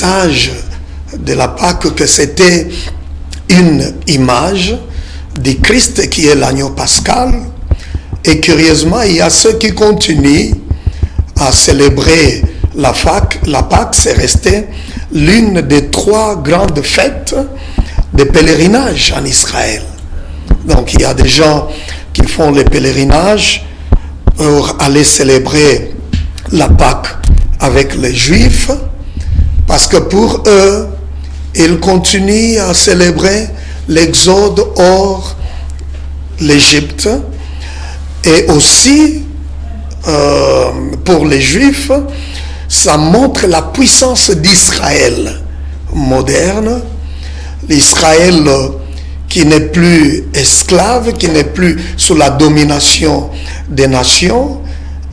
message de la Pâque que c'était une image du Christ qui est l'agneau pascal. Et curieusement, il y a ceux qui continuent à célébrer la Pâque, c'est resté l'une des 3 grandes fêtes de pèlerinage en Israël. Donc il y a des gens qui font les pèlerinages pour aller célébrer la Pâque avec les Juifs, parce que pour eux, ils continuent à célébrer l'exode hors l'Égypte. Et aussi, pour les Juifs, ça montre la puissance d'Israël moderne, l'Israël qui n'est plus esclave, qui n'est plus sous la domination des nations.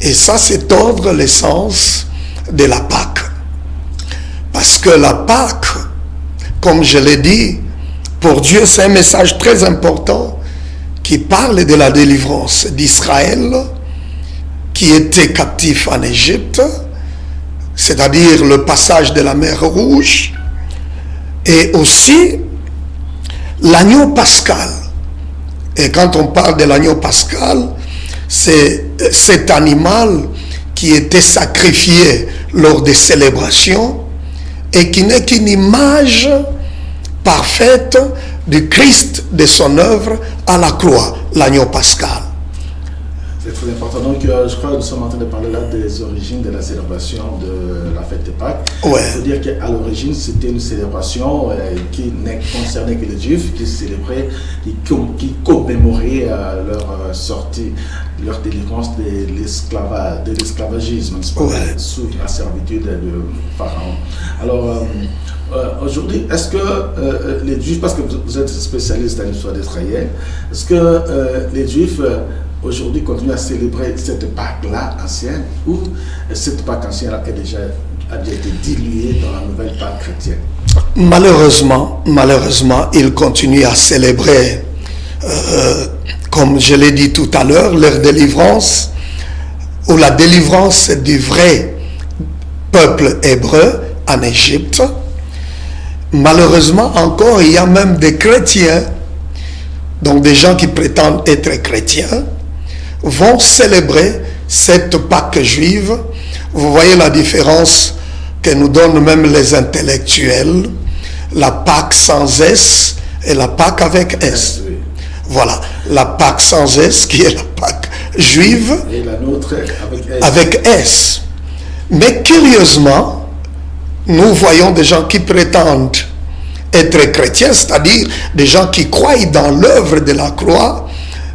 Et ça, c'est tordre l'essence de la Pâque. Parce que la Pâque, comme je l'ai dit, pour Dieu, c'est un message très important qui parle de la délivrance d'Israël, qui était captif en Égypte, c'est-à-dire le passage de la mer Rouge, et aussi l'agneau pascal. Et quand on parle de l'agneau pascal, c'est cet animal qui était sacrifié lors des célébrations et qui n'est qu'une image parfaite du Christ, de son œuvre à la croix, l'agneau pascal. C'est très important. Donc, je crois que nous sommes en train de parler là des origines de la célébration de la fête de Pâques. Ouais. Il faut dire qu'à l'origine, c'était une célébration qui ne concernait que les Juifs, qui célébraient, qui commémoraient leur sortie, leur délivrance de l'esclavagisme, ouais, sous la servitude de Pharaon. Alors, aujourd'hui, est-ce que les Juifs, parce que vous êtes spécialiste en l'histoire d'Israël, est-ce que les Juifs aujourd'hui continuent à célébrer cette Pâque-là ancienne, ou cette Pâque ancienne a déjà été diluée dans la nouvelle Pâque chrétienne? Malheureusement, ils continuent à célébrer, comme je l'ai dit tout à l'heure, leur délivrance, ou la délivrance du vrai peuple hébreu en Égypte. Malheureusement encore, il y a même des chrétiens, donc des gens qui prétendent être chrétiens, vont célébrer cette Pâque juive. Vous voyez la différence que nous donnent même les intellectuels, la Pâque sans S et la Pâque avec S. Voilà, la Pâque sans S qui est la Pâque juive, et la nôtre avec S. Mais curieusement, nous voyons des gens qui prétendent être chrétiens, c'est-à-dire des gens qui croient dans l'œuvre de la croix,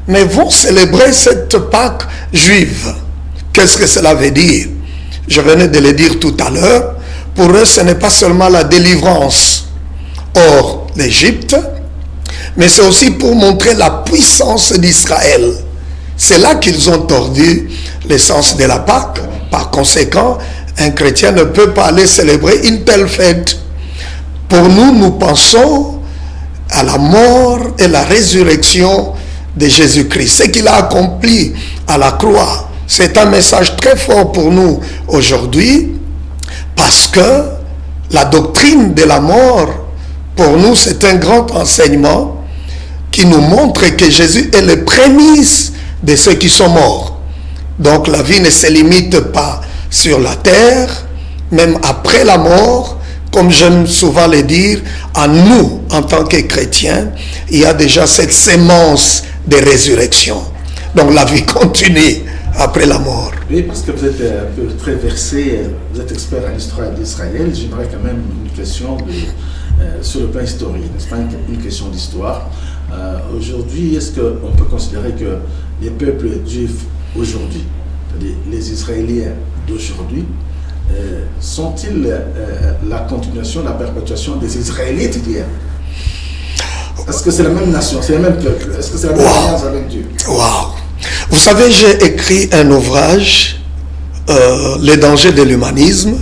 mais vont célébrer cette Pâque juive. Qu'est-ce que cela veut dire? Je venais de le dire tout à l'heure. Pour eux, ce n'est pas seulement la délivrance hors l'Égypte, mais c'est aussi pour montrer la puissance d'Israël. C'est là qu'ils ont tordu l'essence de la Pâque. Par conséquent, un chrétien ne peut pas aller célébrer une telle fête. Pour nous, nous pensons à la mort et la résurrection de Jésus-Christ. Ce qu'il a accompli à la croix, c'est un message très fort pour nous aujourd'hui, parce que la doctrine de la mort, pour nous, c'est un grand enseignement qui nous montre que Jésus est le prémisse de ceux qui sont morts. Donc la vie ne se limite pas sur la terre, même après la mort. Comme j'aime souvent le dire, en nous, en tant que chrétiens, il y a déjà cette sémence de résurrection. Donc la vie continue après la mort. Oui, parce que vous êtes un peu très versé, vous êtes expert en histoire d'Israël. J'aimerais quand même une question sur le plan historique, n'est-ce pas, une question d'histoire. Aujourd'hui, est-ce qu'on peut considérer que les peuples juifs aujourd'hui, c'est-à-dire les Israéliens d'aujourd'hui, sont-ils la continuation, la perpétuation des Israélites d'hier? Est-ce que c'est la même nation, c'est le même peuple? Est-ce que c'est la même alliance avec Dieu? Wow. Vous savez, j'ai écrit un ouvrage, Les dangers de l'humanisme.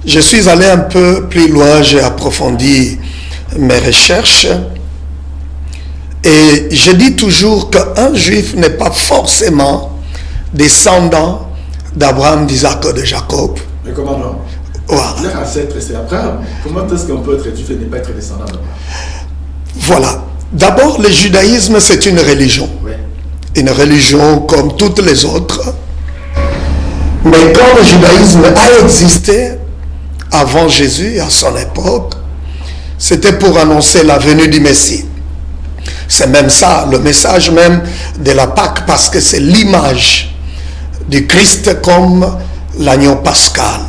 Je suis allé un peu plus loin, j'ai approfondi mes recherches. Et je dis toujours qu'un juif n'est pas forcément descendant d'Abraham, d'Isaac et de Jacob. Mais comment non? Voilà. Leur ancêtre, c'est Abraham. Comment est-ce qu'on peut être juif et ne pas être descendant d'Abraham? Voilà. D'abord, le judaïsme, c'est une religion. Ouais. Une religion comme toutes les autres. Mais quand le judaïsme a existé, avant Jésus, à son époque, c'était pour annoncer la venue du Messie. C'est même ça, le message même de la Pâque, parce que c'est l'image du Christ comme l'agneau pascal.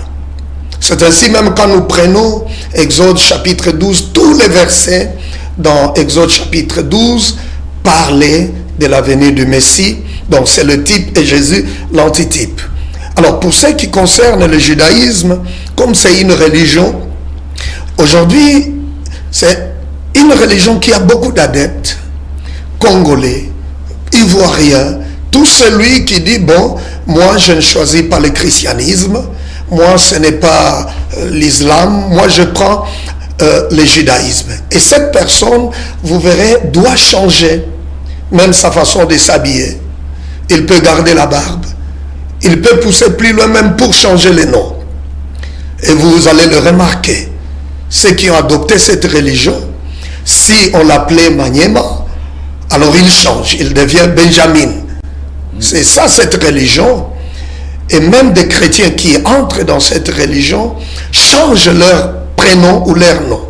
C'est ainsi même quand nous prenons Exode chapitre 12, tous les versets dans Exode chapitre 12 parlaient de la venue du Messie. Donc c'est le type et Jésus l'antitype. Alors pour ce qui concerne le judaïsme, comme c'est une religion, aujourd'hui c'est une religion qui a beaucoup d'adeptes, congolais, ivoiriens, tout celui qui dit, bon, moi je ne choisis pas le christianisme, moi ce n'est pas l'islam, moi je prends le judaïsme. Et cette personne, vous verrez, doit changer même sa façon de s'habiller. Il peut garder la barbe, il peut pousser plus loin même pour changer les noms. Et vous allez le remarquer, ceux qui ont adopté cette religion, si on l'appelait Maniema, alors il change, il devient Benjamin. C'est ça cette religion. Et même des chrétiens qui entrent dans cette religion changent leur prénom ou leur nom.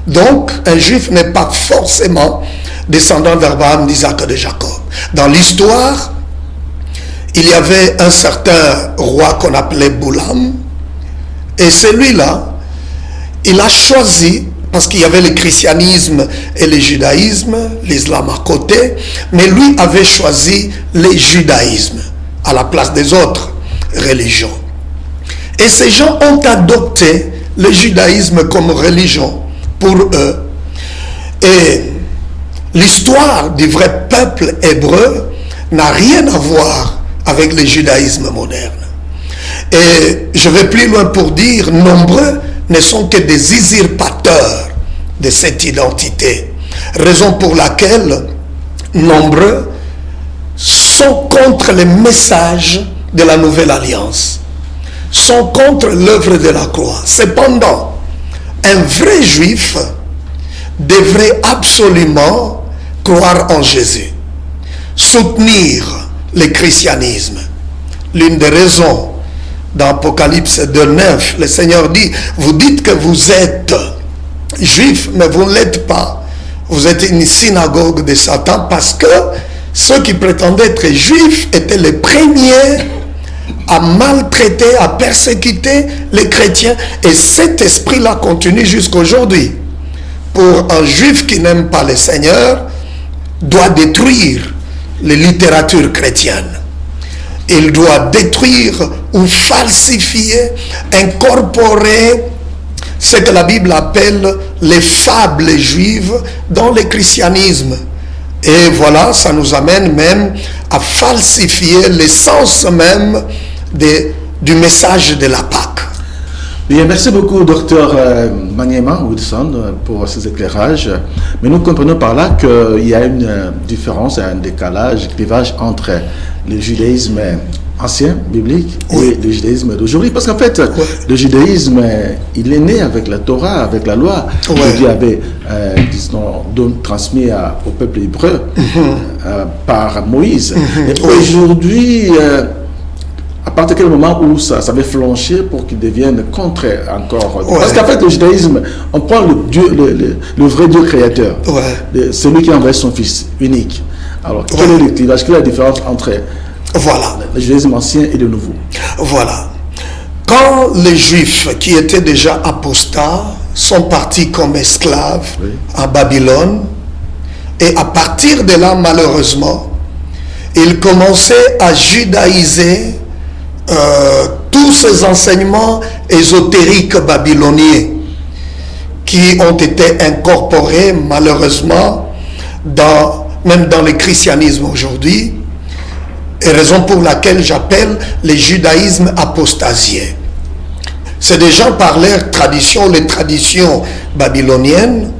Donc, un juif n'est pas forcément descendant d'Abraham, d'Isaac et de Jacob. Dans l'histoire, il y avait un certain roi qu'on appelait Boulam. Et celui-là, il a choisi, parce qu'il y avait le christianisme et le judaïsme, l'islam à côté, mais lui avait choisi le judaïsme à la place des autres religions. Et ces gens ont adopté le judaïsme comme religion pour eux. Et l'histoire du vrai peuple hébreu n'a rien à voir avec le judaïsme moderne. Et je vais plus loin pour dire, nombreux ne sont que des usurpateurs de cette identité. Raison pour laquelle nombreux sont contre les messages de la nouvelle alliance, sont contre l'œuvre de la croix. Cependant, un vrai juif devrait absolument croire en Jésus, soutenir le christianisme. L'une des raisons dans Apocalypse 2:9, le Seigneur dit, vous dites que vous êtes juif, mais vous ne l'êtes pas. Vous êtes une synagogue de Satan, parce que ceux qui prétendaient être juifs étaient les premiers à maltraiter, à persécuter les chrétiens. Et cet esprit-là continue jusqu'aujourd'hui. Pour un juif qui n'aime pas le Seigneur, doit détruire les littératures chrétiennes. Il doit détruire ou falsifier, incorporer ce que la Bible appelle les fables juives dans le christianisme. Et voilà, ça nous amène même à falsifier l'essence même du message de la Pâque. Bien, merci beaucoup, docteur Maniema Wilson, pour ces éclairages. Mais nous comprenons par là qu'il y a une différence, un décalage, un clivage entre le judaïsme ancien, biblique, et le judaïsme d'aujourd'hui. Parce qu'en fait, le judaïsme, il est né avec la Torah, avec la loi que Dieu avait, transmis au peuple hébreu par Moïse. Et aujourd'hui, à partir de quel moment où ça avait flanché pour qu'il devienne contre encore. Parce qu'en fait, le judaïsme, on prend le vrai Dieu créateur, celui qui a envoyé son fils unique. Alors, quel est le clivage, quelle est la différence entre le judaïsme ancien et le nouveau? Voilà. Quand les Juifs qui étaient déjà apostats sont partis comme esclaves à Babylone, et à partir de là, malheureusement, ils commençaient à judaïser tous ces enseignements ésotériques babyloniens qui ont été incorporés malheureusement même dans le christianisme aujourd'hui, et raison pour laquelle j'appelle le judaïsme apostasien. C'est des gens par leur tradition, les traditions babyloniennes,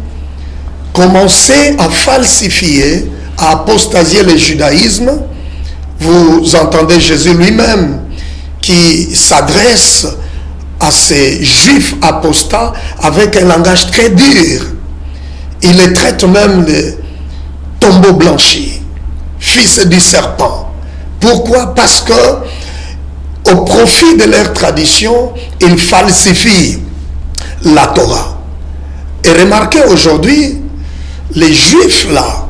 commençaient à falsifier, à apostasier le judaïsme. Vous entendez Jésus lui-même qui s'adresse à ces juifs apostats avec un langage très dur. Il les traite même de tombeaux blanchis, fils du serpent. Pourquoi? Parce que au profit de leur tradition, ils falsifient la Torah. Et remarquez aujourd'hui, les juifs là,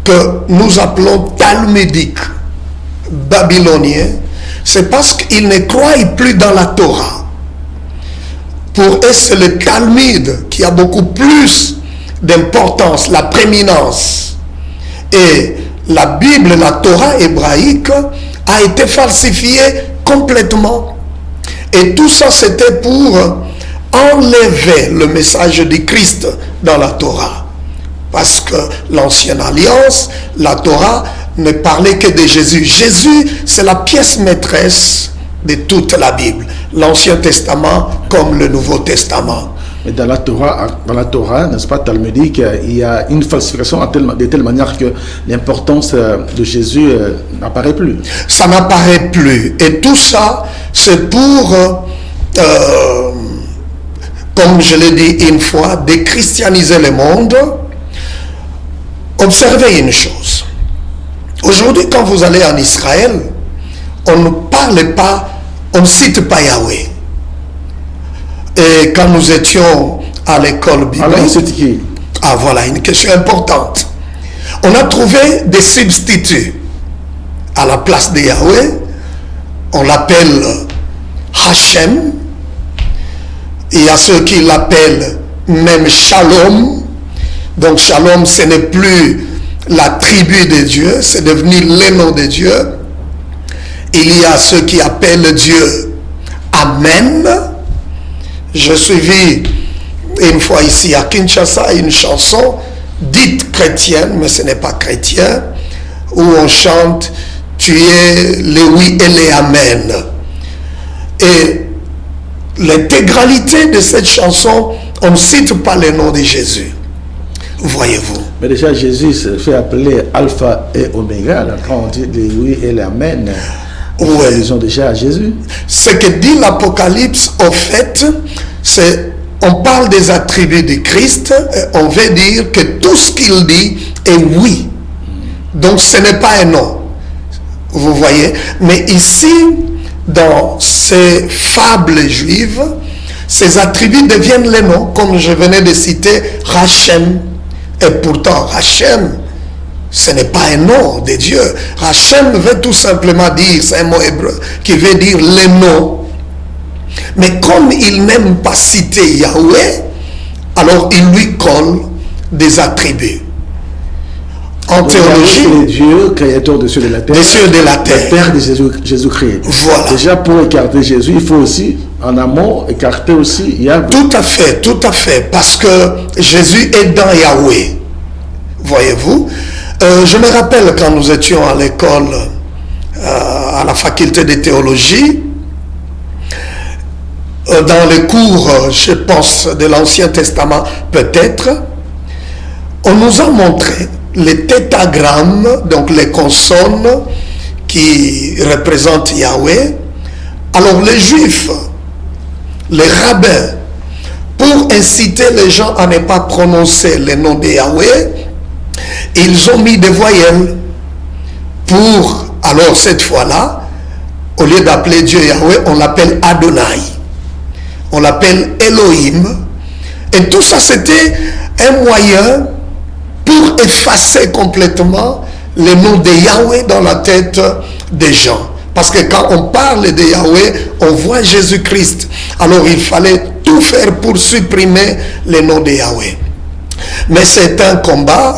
que nous appelons talmudiques, babyloniens, c'est parce qu'ils ne croient plus dans la Torah. Pour eux, c'est le Talmud qui a beaucoup plus d'importance, la prééminence. Et la Bible, la Torah hébraïque, a été falsifiée complètement. Et tout ça, c'était pour enlever le message du Christ dans la Torah. Parce que l'ancienne alliance, la Torah, ne parlait que de Jésus. Jésus, c'est la pièce maîtresse de toute la Bible. L'Ancien Testament comme le Nouveau Testament. Mais dans la Torah, n'est-ce pas, talmudique, il y a une falsification de telle manière que l'importance de Jésus n'apparaît plus. Ça n'apparaît plus. Et tout ça, c'est pour, comme je l'ai dit une fois, déchristianiser le monde. Observez une chose. Aujourd'hui, quand vous allez en Israël, on ne parle pas, on ne cite pas Yahweh. Et quand nous étions à l'école biblique... Alors, c'est qui? Ah, voilà, une question importante. On a trouvé des substituts à la place de Yahweh. On l'appelle Hachem. Il y a ceux qui l'appellent même Shalom. Donc Shalom, ce n'est plus la tribu de Dieu, c'est devenu le nom de Dieu. Il y a ceux qui appellent Dieu Amen. Je suivis une fois ici à Kinshasa une chanson dite chrétienne, mais ce n'est pas chrétien, où on chante « Tu es les oui et les amen ». Et l'intégralité de cette chanson, on ne cite pas le nom de Jésus. Voyez-vous. Mais déjà, Jésus se fait appeler Alpha et Oméga. Alors, quand on dit les oui et les amen, ils ont déjà à Jésus. Ce que dit l'Apocalypse, au fait, c'est, on parle des attributs du Christ, on veut dire que tout ce qu'il dit est oui. Donc ce n'est pas un non. Vous voyez. Mais ici, dans ces fables juives, ces attributs deviennent les noms, comme je venais de citer Hachem. Et pourtant, Hachem, ce n'est pas un nom de Dieu. Hachem veut tout simplement dire, c'est un mot hébreu, qui veut dire les noms. Mais comme il n'aime pas citer Yahweh, alors il lui colle des attributs. En théologie, le Dieu, créateur des cieux et de la terre, le Père de Jésus-Christ. Voilà. Déjà, pour écarter Jésus, il faut aussi, en amont, écarter aussi Yahweh. Tout à fait, parce que Jésus est dans Yahweh. Voyez-vous, je me rappelle quand nous étions à l'école, à la faculté de théologie, dans les cours, je pense, de l'Ancien Testament, peut-être, on nous a montré les tétagrammes, donc les consonnes qui représentent Yahweh. Alors les Juifs, les rabbins, pour inciter les gens à ne pas prononcer le nom de Yahweh, ils ont mis des voyelles pour, alors cette fois-là, au lieu d'appeler Dieu Yahweh, on l'appelle Adonai. On l'appelle Elohim. Et tout ça, c'était un moyen pour effacer complètement le nom de Yahweh dans la tête des gens. Parce que quand on parle de Yahweh, on voit Jésus-Christ. Alors il fallait tout faire pour supprimer le nom de Yahweh. Mais c'est un combat,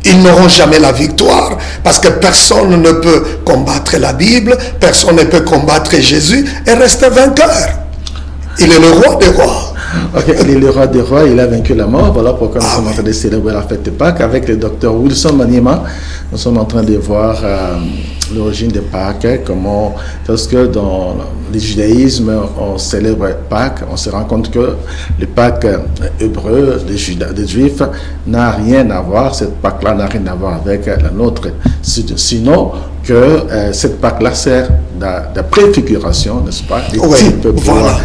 ils n'auront jamais la victoire, parce que personne ne peut combattre la Bible, personne ne peut combattre Jésus et rester vainqueur. Il est le roi des rois. Ok, il est le roi des rois, il a vaincu la mort. Voilà pourquoi nous sommes en train de célébrer la fête de Pâques avec le docteur Wilson Maniema. Nous sommes en train de voir l'origine de Pâques, comment, parce que dans le judaïsme, on célèbre Pâques, on se rend compte que le Pâques hébreu des Juifs n'a rien à voir, cette Pâques-là n'a rien à voir avec la nôtre. Sinon, que cette Pâques-là sert de préfiguration, n'est-ce pas? Des types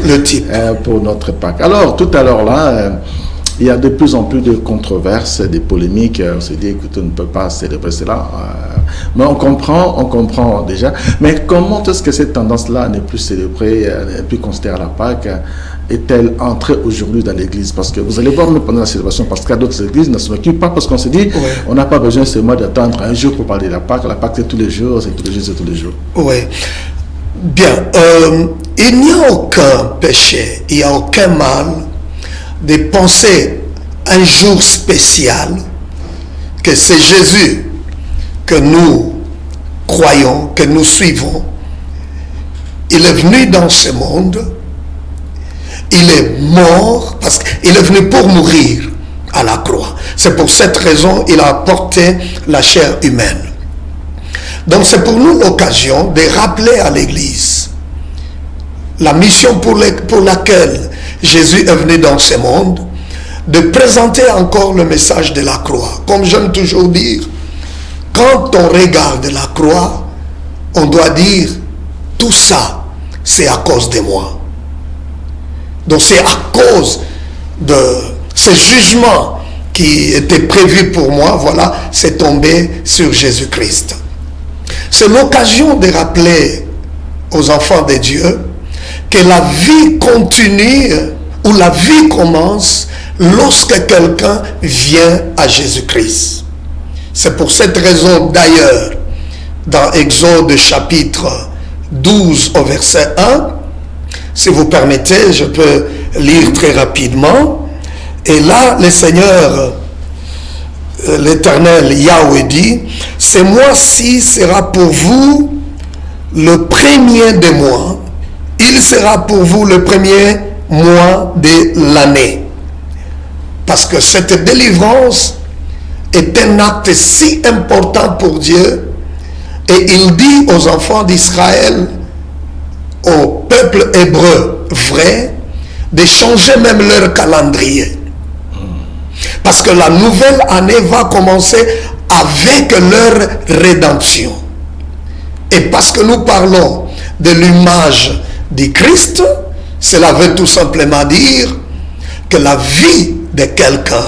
le type. Pour notre Pâques. Alors, tout à l'heure là, il y a de plus en plus de controverses, des polémiques. On se dit, écoute, on ne peut pas célébrer cela. Mais on comprend déjà. Mais comment est-ce que cette tendance-là n'est plus célébrée, n'est plus considérée à la Pâques, est-elle entrée aujourd'hui dans l'église? Parce que vous allez voir même pendant la célébration, parce qu'il y a d'autres églises ne s'en occupent pas, parce qu'on se dit, on n'a pas besoin seulement d'attendre un jour pour parler de la Pâques. La Pâques, c'est tous les jours, c'est tous les jours, c'est tous les jours. Oui. Bien. Il n'y a aucun péché, il n'y a aucun mal de penser un jour spécial que c'est Jésus que nous croyons, que nous suivons. Il est venu dans ce monde, il est mort parce qu'il est venu pour mourir à la croix. C'est pour cette raison qu'il a porté la chair humaine. Donc c'est pour nous l'occasion de rappeler à l'Église la mission pour laquelle Jésus est venu dans ce monde, de présenter encore le message de la croix. Comme j'aime toujours dire, quand on regarde la croix, on doit dire, tout ça, c'est à cause de moi. Donc c'est à cause de ce jugement qui était prévu pour moi, voilà, c'est tombé sur Jésus-Christ. C'est l'occasion de rappeler aux enfants de Dieu que la vie continue ou la vie commence lorsque quelqu'un vient à Jésus-Christ. C'est pour cette raison d'ailleurs, dans Exode chapitre 12 au verset 1, si vous permettez, je peux lire très rapidement. Et là, le Seigneur, l'Éternel Yahweh dit, ce mois-ci sera pour vous le premier des mois. Il sera pour vous le premier mois de l'année. Parce que cette délivrance est un acte si important pour Dieu. Et il dit aux enfants d'Israël, au peuple hébreu vrai, de changer même leur calendrier. Parce que la nouvelle année va commencer avec leur rédemption. Et parce que nous parlons de l'image du Christ, cela veut tout simplement dire que la vie de quelqu'un,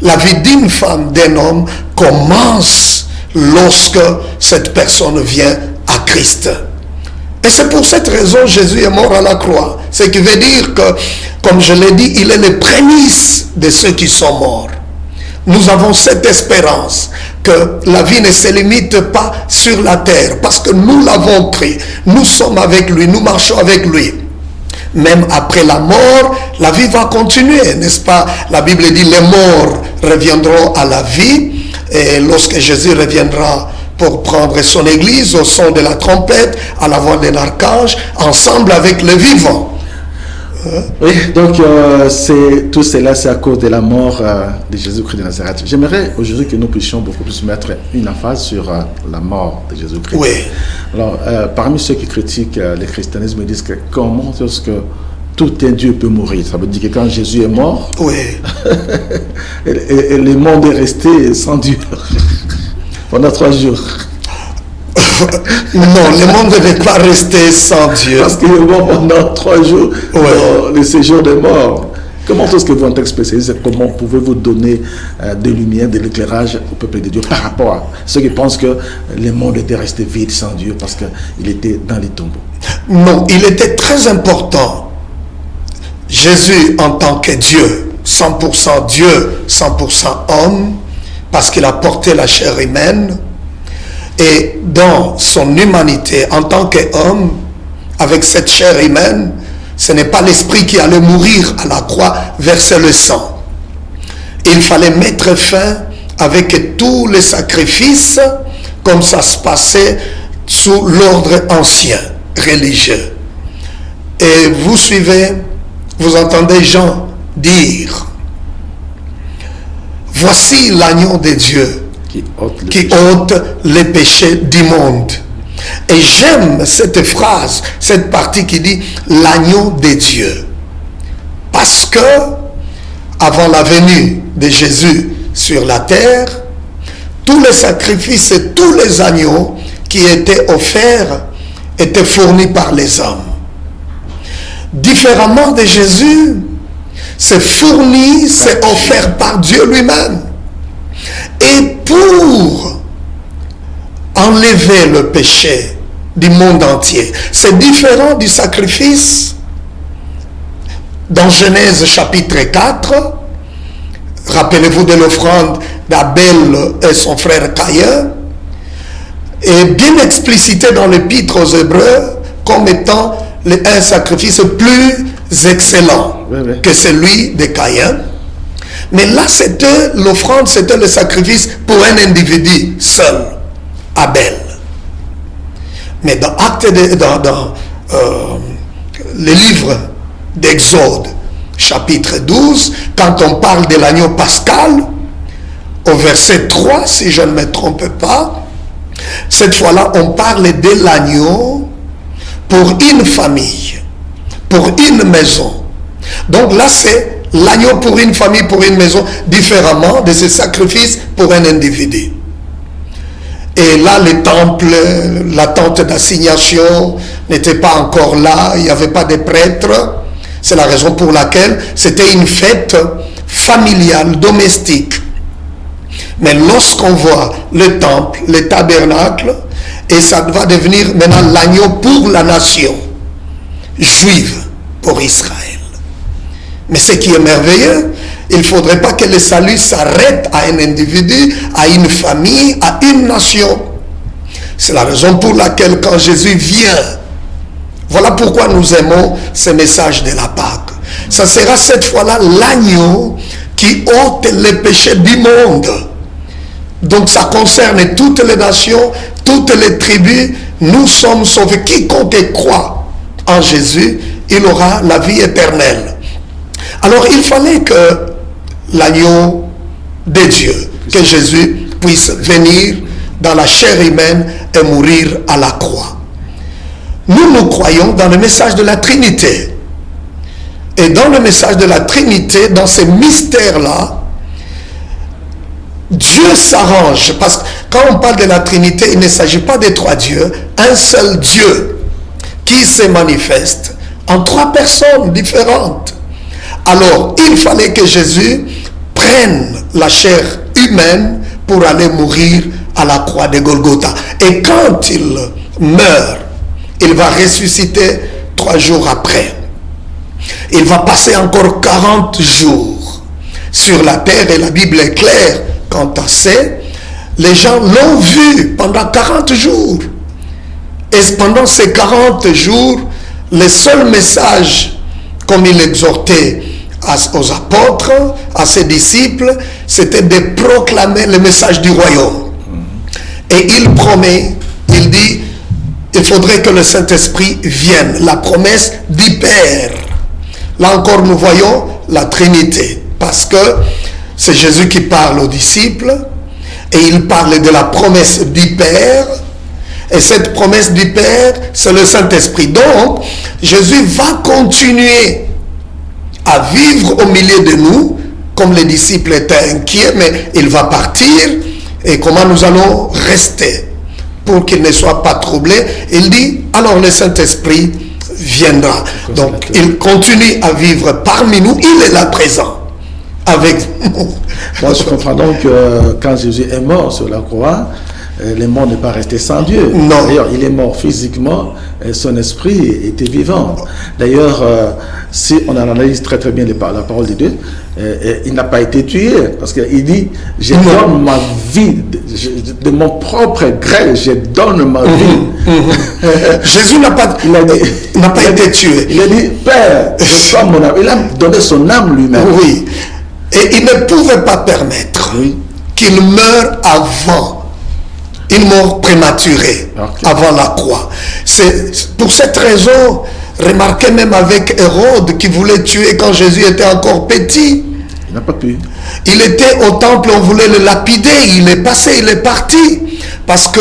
la vie d'une femme, d'un homme, commence lorsque cette personne vient à Christ. Et c'est pour cette raison que Jésus est mort à la croix. Ce qui veut dire que, comme je l'ai dit, il est le prémisse de ceux qui sont morts. Nous avons cette espérance que la vie ne se limite pas sur la terre, parce que nous l'avons pris. Nous sommes avec lui, nous marchons avec lui. Même après la mort, la vie va continuer, n'est-ce pas? La Bible dit les morts reviendront à la vie, et lorsque Jésus reviendra pour prendre son église au son de la trompette, à la voix de l'archange, ensemble avec les vivants. Oui, donc tout cela, c'est à cause de la mort de Jésus-Christ de Nazareth. J'aimerais aujourd'hui que nous puissions beaucoup plus mettre une emphase sur la mort de Jésus-Christ. Oui. Alors, parmi ceux qui critiquent le christianisme, ils disent que comment est-ce que tout un Dieu peut mourir? Ça veut dire que quand Jésus est mort, oui. et le monde est resté sans Dieu pendant 3 jours. Non, le monde ne va pas rester sans Dieu. Parce qu'il est mort pendant 3 jours, le séjour des morts. Comment est-ce que vous, en tant que spécialiste, comment pouvez-vous donner de lumière, de l'éclairage au peuple de Dieu par rapport à ceux qui pensent que le monde était resté vide sans Dieu parce qu'il était dans les tombeaux? Non, il était très important. Jésus en tant que Dieu, 100% Dieu, 100% homme, parce qu'il a porté la chair humaine, et dans son humanité, en tant qu'homme, avec cette chair humaine, ce n'est pas l'esprit qui allait mourir à la croix, verser le sang. Il fallait mettre fin avec tous les sacrifices, comme ça se passait sous l'ordre ancien, religieux. Et vous suivez, vous entendez Jean dire, voici l'agneau de Dieu qui ôte les péchés du monde. Et j'aime cette phrase, cette partie qui dit l'agneau de Dieu. Parce que, avant la venue de Jésus sur la terre, tous les sacrifices et tous les agneaux qui étaient offerts était fourni par les hommes. Différemment de Jésus, c'est fourni, c'est offert par Dieu lui-même. Et pour enlever le péché du monde entier, c'est différent du sacrifice dans Genèse chapitre 4. Rappelez-vous de l'offrande d'Abel et son frère Caïn, et bien explicité dans l'épître aux Hébreux comme étant un sacrifice plus excellent que celui de Caïn. Mais là, c'était l'offrande, c'était le sacrifice pour un individu seul, Abel. Mais dans les livres d'Exode, chapitre 12, quand on parle de l'agneau pascal, au verset 3, si je ne me trompe pas, cette fois-là, on parle de l'agneau pour une famille, pour une maison. Donc là, c'est l'agneau pour une famille, pour une maison, différemment de ce sacrifice pour un individu. Et là, le temple, la tente d'assignation n'était pas encore là, il n'y avait pas de prêtres. C'est la raison pour laquelle c'était une fête familiale, domestique. Mais lorsqu'on voit le temple, le tabernacle, et ça va devenir maintenant l'agneau pour la nation juive, pour Israël. Mais ce qui est merveilleux, il ne faudrait pas que le salut s'arrête à un individu, à une famille, à une nation. C'est la raison pour laquelle quand Jésus vient, voilà pourquoi nous aimons ce message de la Pâque. Ça sera cette fois-là l'agneau qui ôte les péchés du monde. Donc ça concerne toutes les nations, toutes les tribus. Nous sommes sauvés. Quiconque croit en Jésus, il aura la vie éternelle. Alors il fallait que l'agneau de Dieu, que Jésus puisse venir dans la chair humaine et mourir à la croix. Nous croyons dans le message de la Trinité. Et dans le message de la Trinité, dans ces mystères-là, Dieu s'arrange. Parce que quand on parle de la Trinité, il ne s'agit pas de trois dieux, un seul Dieu qui se manifeste en trois personnes différentes. Alors, il fallait que Jésus prenne la chair humaine pour aller mourir à la croix de Golgotha. Et quand il meurt, il va ressusciter 3 jours après. Il va passer encore 40 jours sur la terre et la Bible est claire quant à ça. Les gens l'ont vu pendant 40 jours. Et pendant ces 40 jours, le seul message, comme il exhortait aux apôtres, à ses disciples, c'était de proclamer le message du royaume. Et il promet, il dit, il faudrait que le Saint-Esprit vienne, la promesse du Père. Là encore, nous voyons la Trinité, parce que c'est Jésus qui parle aux disciples, et il parle de la promesse du Père, et cette promesse du Père, c'est le Saint-Esprit. Donc, Jésus va continuer à vivre au milieu de nous, comme les disciples étaient inquiets, mais il va partir, et comment nous allons rester pour qu'il ne soit pas troublé. Il dit, alors le Saint-Esprit viendra. Donc, il continue à vivre parmi nous, il est là présent avec nous. Moi, je comprends donc que quand Jésus est mort sur la croix, le monde n'est pas resté sans Dieu. Non. D'ailleurs, il est mort physiquement, et son esprit était vivant. D'ailleurs, si on analyse très très bien la parole de Dieu, il n'a pas été tué, parce qu'il dit, je donne ma vie, de mon propre gré, je donne ma vie. Jésus n'a pas été tué. Il a dit, Père, je donne mon âme. Il a donné son âme lui-même. Oui. Et il ne pouvait pas permettre qu'il meure avant une mort prématurée, avant la croix. C'est pour cette raison, remarquez même avec Hérode qui voulait tuer quand Jésus était encore petit. Il n'a pas pu. Il était au temple, on voulait le lapider, il est passé, il est parti. Parce que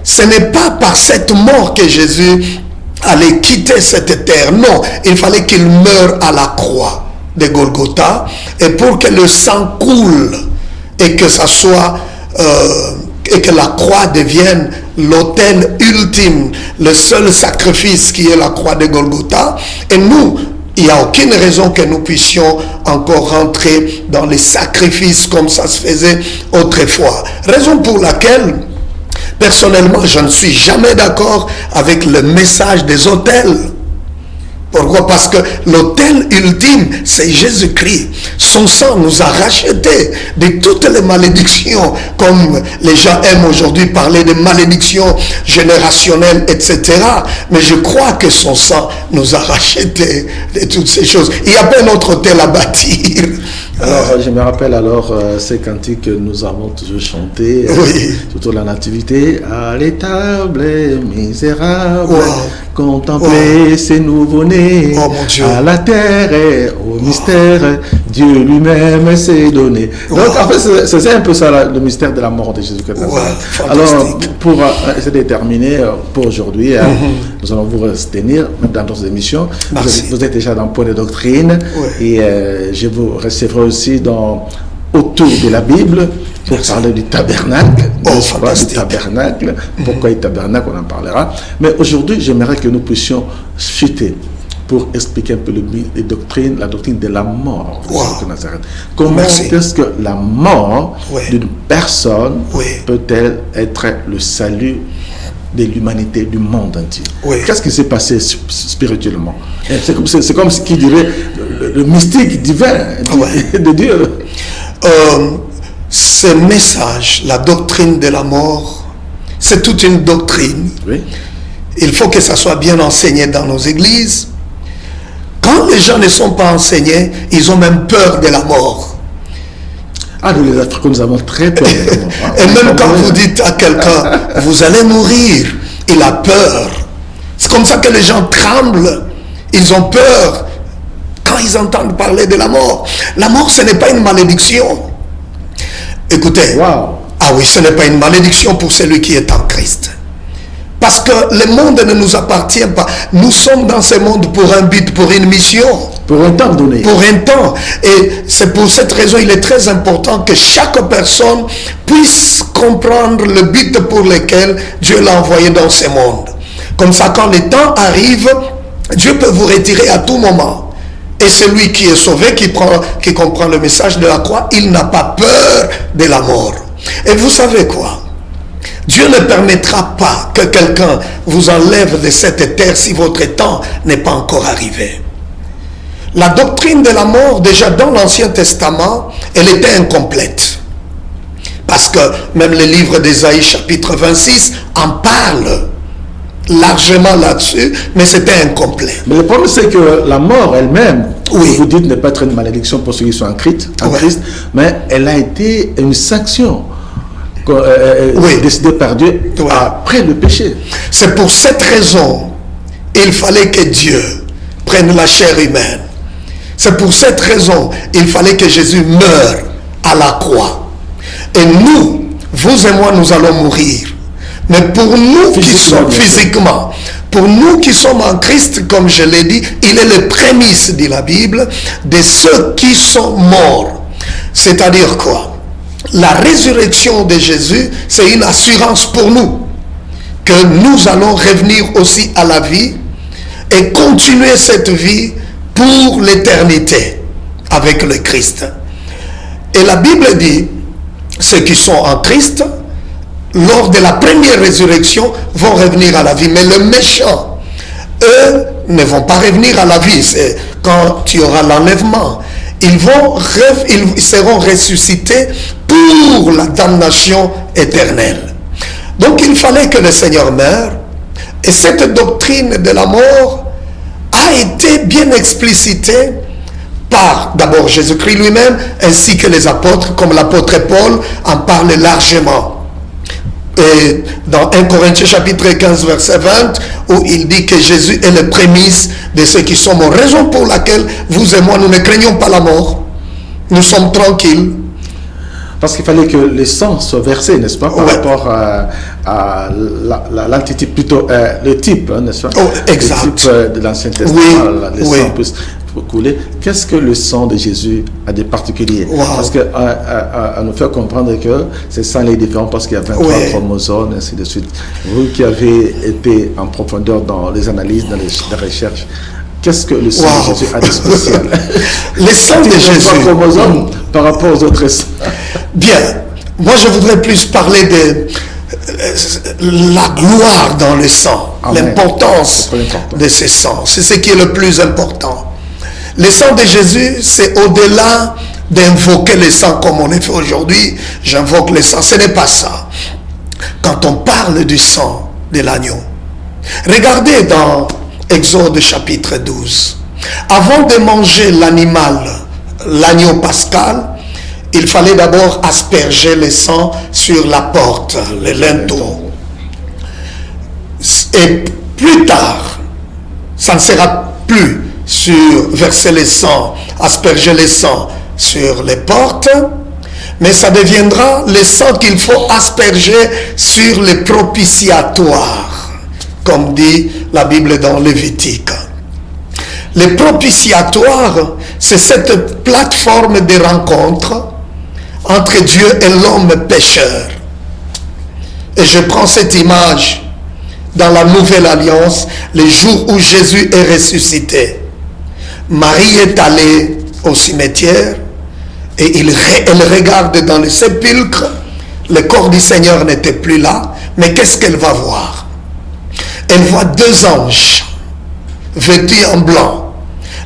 ce n'est pas par cette mort que Jésus allait quitter cette terre. Non, il fallait qu'il meure à la croix de Golgotha. Et pour que le sang coule et que ça soit et que la croix devienne l'autel ultime, le seul sacrifice qui est la croix de Golgotha. Et nous, il n'y a aucune raison que nous puissions encore rentrer dans les sacrifices comme ça se faisait autrefois. Raison pour laquelle, personnellement, je ne suis jamais d'accord avec le message des autels. Pourquoi? Parce que l'autel ultime, c'est Jésus-Christ. Son sang nous a rachetés de toutes les malédictions, comme les gens aiment aujourd'hui parler de malédictions générationnelles, etc. Mais je crois que son sang nous a rachetés de toutes ces choses. Il n'y a pas un autre autel à bâtir. Alors, je me rappelle ces cantiques que nous avons toujours chantés, oui. Surtout la nativité. À l'étable misérable, Wow. contempler ces nouveau-nés, Oh, mon Dieu. à la terre et au mystère, Dieu lui-même s'est donné. Wow. Donc, en fait, c'est un peu ça le mystère de la mort de Jésus-Christ. Wow, Alors, fantastique. pour essayer de terminer pour aujourd'hui, nous allons vous retenir dans d'autres émissions. Merci. Vous êtes déjà dans le point de doctrine, Oui. et je vous recevrai aussi autour de la Bible pour parler du tabernacle, Oh, n'est-ce pas, du fantastique. tabernacle. Pourquoi le tabernacle, on en parlera. Mais aujourd'hui, j'aimerais que nous puissions chuter pour expliquer un peu les doctrines, la doctrine de la mort de Wow. Jésus de Nazareth. Comment Merci. est-ce que la mort Oui. d'une personne Oui. peut-elle être le salut de l'humanité, du monde entier? Oui. Qu'est-ce qui s'est passé spirituellement? C'est comme ce qui dirait le mystique divin Ouais. de Dieu. Ce message, la doctrine de la mort, c'est toute une doctrine. Oui. Il faut que ça soit bien enseigné dans nos églises. Quand les gens ne sont pas enseignés, ils ont même peur de la mort. Ah, nous les Africains, nous avons très peur de la mort, hein. Et même quand vous dites à quelqu'un, vous allez mourir, il a peur. C'est comme ça que les gens tremblent. Ils ont peur quand ils entendent parler de la mort. La mort, ce n'est pas une malédiction. Écoutez, Wow. ah oui, ce n'est pas une malédiction pour celui qui est en Christ. Parce que le monde ne nous appartient pas. Nous sommes dans ce monde pour un but, pour une mission. Pour un temps donné. Pour un temps. Et c'est pour cette raison, il est très important que chaque personne puisse comprendre le but pour lequel Dieu l'a envoyé dans ce monde. Comme ça, quand le temps arrive, Dieu peut vous retirer à tout moment. Et celui qui est sauvé, qui comprend le message de la croix, il n'a pas peur de la mort. Et vous savez quoi? Dieu ne permettra pas que quelqu'un vous enlève de cette terre si votre temps n'est pas encore arrivé. La doctrine de la mort, déjà dans l'Ancien Testament, elle était incomplète. Parce que même le livre d'Ésaïe chapitre 26 en parle largement là-dessus, mais c'était incomplet. Mais le problème, c'est que la mort elle-même, Oui. vous dites ne pas être une malédiction pour ceux qui sont en Christ, Ouais. mais elle a été une sanction Oui. décidée par Dieu Ouais. après le péché. C'est pour cette raison, il fallait que Dieu prenne la chair humaine. C'est pour cette raison, il fallait que Jésus meure à la croix. Et nous, vous et moi, nous allons mourir. Mais pour nous qui sommes physiquement, pour nous qui sommes en Christ, comme je l'ai dit, il est le prémisse, dit la Bible, de ceux qui sont morts. C'est-à-dire quoi? La résurrection de Jésus, c'est une assurance pour nous que nous allons revenir aussi à la vie et continuer cette vie pour l'éternité avec le Christ. Et la Bible dit, ceux qui sont en Christ, lors de la première résurrection, vont revenir à la vie. Mais les méchants, eux, ne vont pas revenir à la vie. C'est quand il y aura l'enlèvement. Ils seront ressuscités pour la damnation éternelle. Donc il fallait que le Seigneur meure. Et cette doctrine de la mort a été bien explicitée par d'abord Jésus-Christ lui-même, ainsi que les apôtres, comme l'apôtre Paul en parle largement. Et dans 1 Corinthiens chapitre 15 verset 20, où il dit que Jésus est le prémisse de ceux qui sont morts. Raison pour laquelle vous et moi, nous ne craignons pas la mort. Nous sommes tranquilles. Parce qu'il fallait que le sang soit versé, n'est-ce pas, par Ouais. rapport à l'antitype, plutôt le type, hein, n'est-ce pas? Oh, exact. Le type de l'Ancien Testament, Oui, le oui. sang couler. Qu'est-ce que le sang de Jésus a de particulier? Wow. Parce qu'on nous fait comprendre que ce sang est différent parce qu'il y a 23 chromosomes, ainsi de suite. Vous qui avez été en profondeur dans les analyses, dans les recherches, qu'est-ce que le sang de Jésus a de spécial? Le sang de Jésus. Chromosomes par rapport aux autres sangs. Bien. Moi, je voudrais plus parler de la gloire dans le sang, l'importance de ce sang. C'est ce qui est le plus important. Le sang de Jésus, c'est au-delà d'invoquer le sang comme on le fait aujourd'hui. J'invoque le sang. Ce n'est pas ça. Quand on parle du sang de l'agneau, regardez dans Exode chapitre 12. Avant de manger l'animal, l'agneau pascal, il fallait d'abord asperger le sang sur la porte, le linteau. Et plus tard, ça ne sera plus sur verser le sang, asperger le sang sur les portes, mais ça deviendra le sang qu'il faut asperger sur les propitiatoires, comme dit la Bible dans Lévitique. Les propitiatoires, c'est cette plateforme de rencontre entre Dieu et l'homme pécheur. Et je prends cette image dans la Nouvelle Alliance, le jour où Jésus est ressuscité. Marie est allée au cimetière et elle regarde dans le sépulcre. Le corps du Seigneur n'était plus là, mais qu'est-ce qu'elle va voir? Elle voit deux anges vêtus en blanc.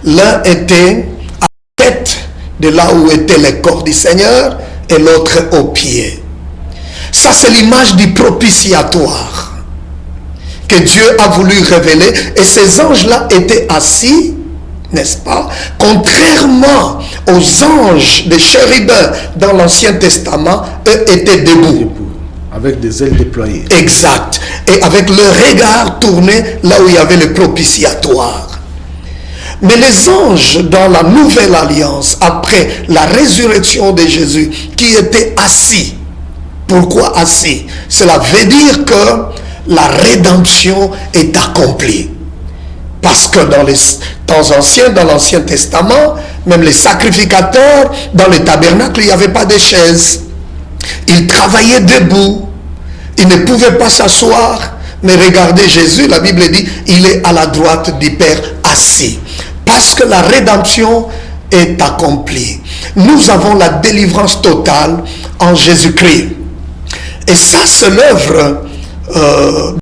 L'un était à la tête de là où était le corps du Seigneur et l'autre au pied. Ça, c'est l'image du propitiatoire que Dieu a voulu révéler. Et ces anges-là étaient assis, n'est-ce pas? Contrairement aux anges des chérubins dans l'Ancien Testament, eux étaient debout. Avec des ailes déployées. Exact. Et avec le regard tourné là où il y avait le propitiatoire. Mais les anges dans la Nouvelle Alliance, après la résurrection de Jésus, qui étaient assis. Pourquoi assis? Cela veut dire que la rédemption est accomplie. Parce que dans les temps anciens, dans l'Ancien Testament, même les sacrificateurs, dans les tabernacles, il n'y avait pas de chaises. Ils travaillaient debout. Ils ne pouvaient pas s'asseoir. Mais regardez Jésus, la Bible dit, il est à la droite du Père assis. Parce que la rédemption est accomplie. Nous avons la délivrance totale en Jésus-Christ. Et ça, c'est l'œuvre